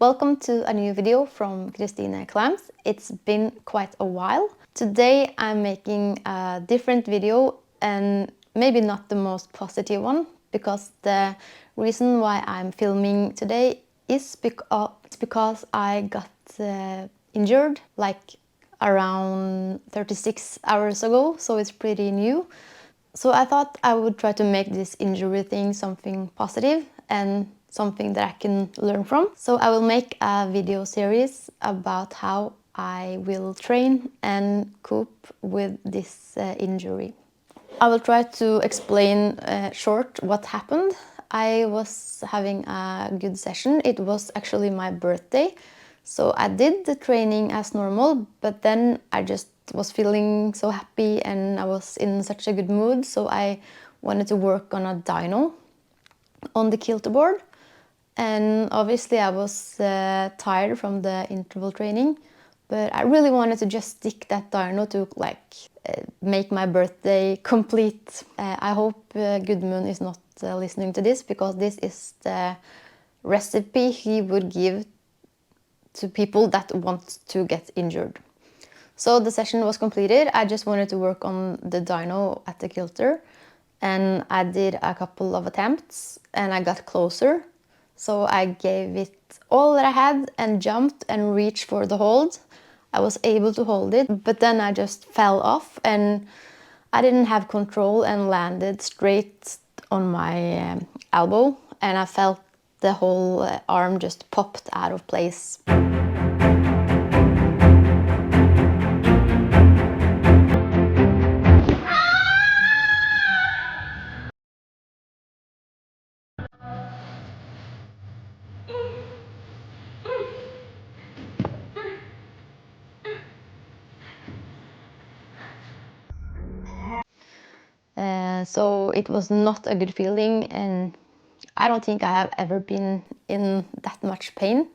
Welcome to a new video from Christine Clams. It's been quite a while. Today I'm making a different video and maybe not the most positive one, because the reason why I'm filming today is because I got injured like around 36 hours ago, so it's pretty new. So I thought I would try to make this injury thing something positive and something that I can learn from. So I will make a video series about how I will train and cope with this injury. I will try to explain short what happened. I was having a good session. It was actually my birthday. So I did the training as normal, but then I just was feeling so happy and I was in such a good mood. So I wanted to work on a dyno on the kilter board. And obviously I was tired from the interval training, but I really wanted to just stick that dyno to make my birthday complete. I hope Gudmund is not listening to this, because this is the recipe he would give to people that want to get injured. So the session was completed. I just wanted to work on the dyno at the kilter, and I did a couple of attempts and I got closer. So I gave it all that I had and jumped and reached for the hold. I was able to hold it, but then I just fell off and I didn't have control and landed straight on my elbow, and I felt the whole arm just popped out of place. So it was not a good feeling, and I don't think I have ever been in that much pain.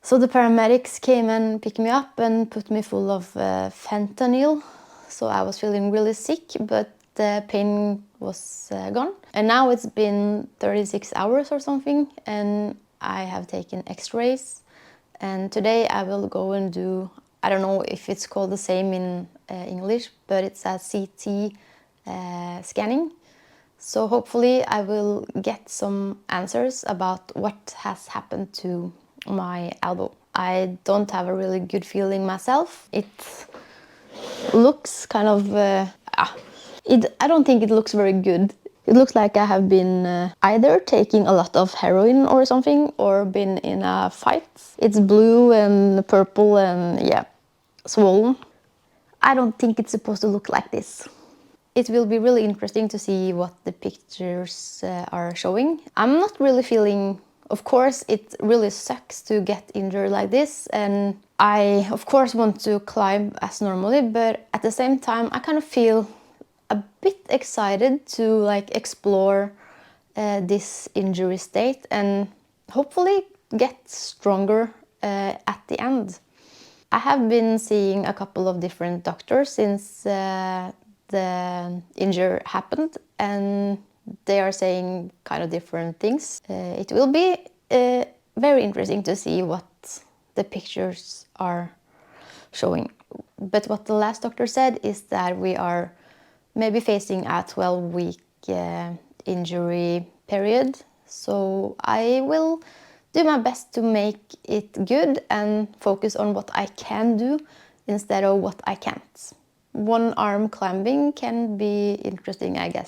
So the paramedics came and picked me up and put me full of fentanyl. So I was feeling really sick, but the pain was gone. And now it's been 36 hours or something, and I have taken x-rays. And today I will go and do, I don't know if it's called the same in English, but it's a CT scanning. So hopefully I will get some answers about what has happened to my elbow. I don't have a really good feeling myself. It looks kind of, I don't think it looks very good. It looks like I have been either taking a lot of heroin or something, or been in a fight. It's blue and purple and yeah, swollen. I don't think it's supposed to look like this. It will be really interesting to see what the pictures are showing. I'm not really feeling, of course, it really sucks to get injured like this, and I, of course, want to climb as normally, but at the same time, I kind of feel a bit excited to explore this injury state and hopefully get stronger at the end. I have been seeing a couple of different doctors since the injury happened, and they are saying kind of different things. It will be very interesting to see what the pictures are showing. But what the last doctor said is that we are maybe facing a 12-week injury period. So I will do my best to make it good and focus on what I can do instead of what I can't. One arm climbing can be interesting, I guess.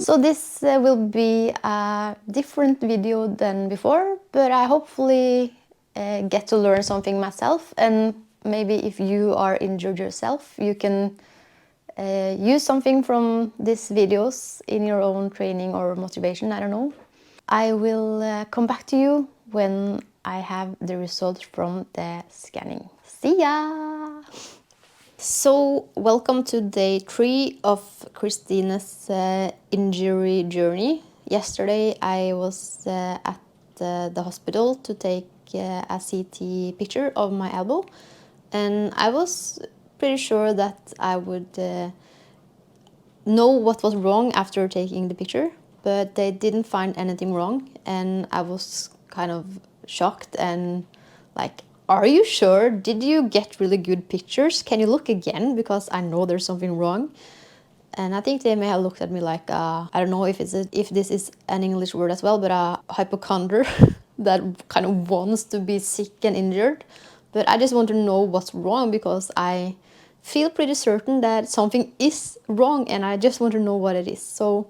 So this will be a different video than before, but I hopefully get to learn something myself, and maybe if you are injured yourself, you can use something from these videos in your own training or motivation, I don't know. I will come back to you when I have the results from the scanning. See ya! So, welcome to day 3 of Christina's injury journey. Yesterday I was at the hospital to take a CT picture of my elbow, and I was pretty sure that I would know what was wrong after taking the picture. but they didn't find anything wrong, and I was kind of shocked and like, are you sure? Did you get really good pictures? Can you look again? Because I know there's something wrong. And I think they may have looked at me like, I don't know if this is an English word as well, but a hypochonder that kind of wants to be sick and injured. But I just want to know what's wrong, because I feel pretty certain that something is wrong, and I just want to know what it is. So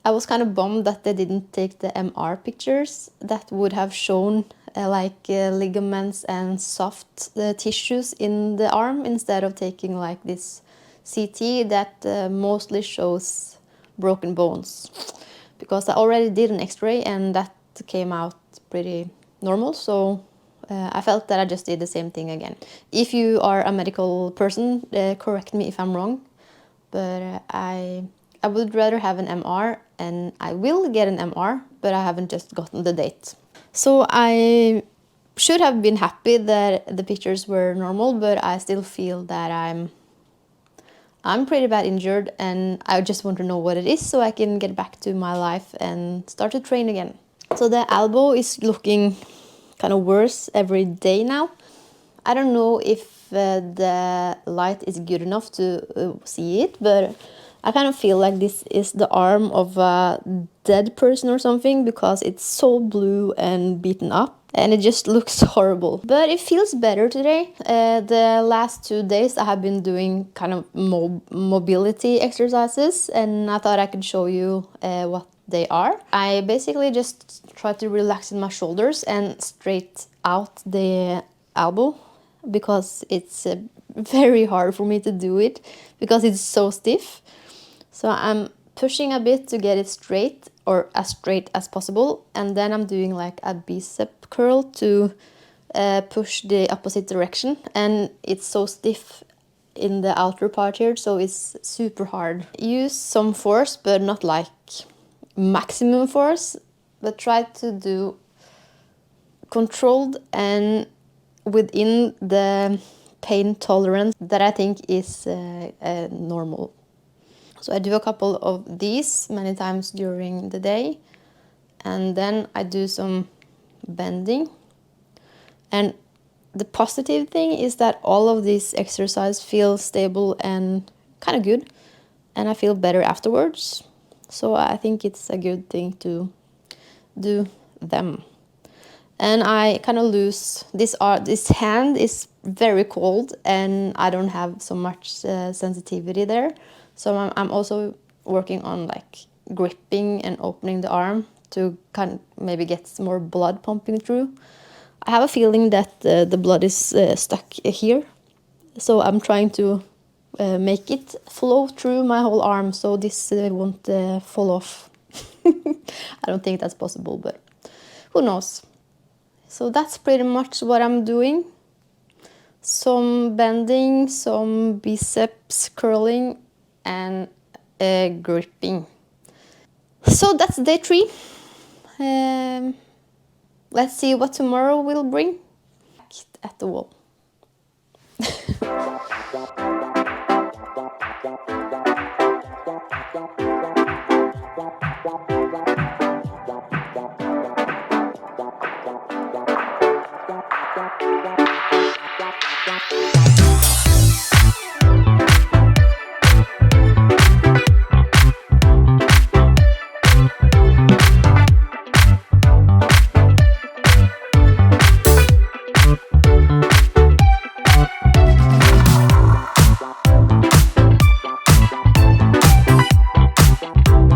I was kind of bummed that they didn't take the MR pictures that would have shown ligaments and soft tissues in the arm, instead of taking like this CT that mostly shows broken bones. Because I already did an X-ray and that came out pretty normal, so I felt that I just did the same thing again. If you are a medical person, correct me if I'm wrong, but I would rather have an MR, and I will get an MR, but I haven't just gotten the date. So I should have been happy that the pictures were normal, but I still feel that I'm pretty bad injured, and I just want to know what it is so I can get back to my life and start to train again. So the elbow is looking kind of worse every day now. I don't know if the light is good enough to see it, but I kind of feel like this is the arm of a dead person or something, because it's so blue and beaten up. And it just looks horrible. But it feels better today. The last 2 days I have been doing kind of mobility exercises, and I thought I could show you what they are. I basically just try to relax in my shoulders and straight out the elbow, because it's very hard for me to do it because it's so stiff. So I'm pushing a bit to get it straight, or as straight as possible, and then I'm doing like a bicep curl to push the opposite direction, and it's so stiff in the outer part here, so it's super hard. Use some force, but not like maximum force, but try to do controlled and within the pain tolerance that I think is normal. So I do a couple of these many times during the day, and then I do some bending. And the positive thing is that all of these exercises feel stable and kind of good, and I feel better afterwards. So I think it's a good thing to do them. And I kind of lose this hand is very cold, and I don't have so much sensitivity there. So I'm also working on like gripping and opening the arm to kind of maybe get some more blood pumping through. I have a feeling that the blood is stuck here, so I'm trying to make it flow through my whole arm, so this won't fall off. I don't think that's possible, but who knows. So that's pretty much what I'm doing. Some bending, some biceps curling, and gripping. So that's day 3. Let's see what tomorrow will bring. At the wall.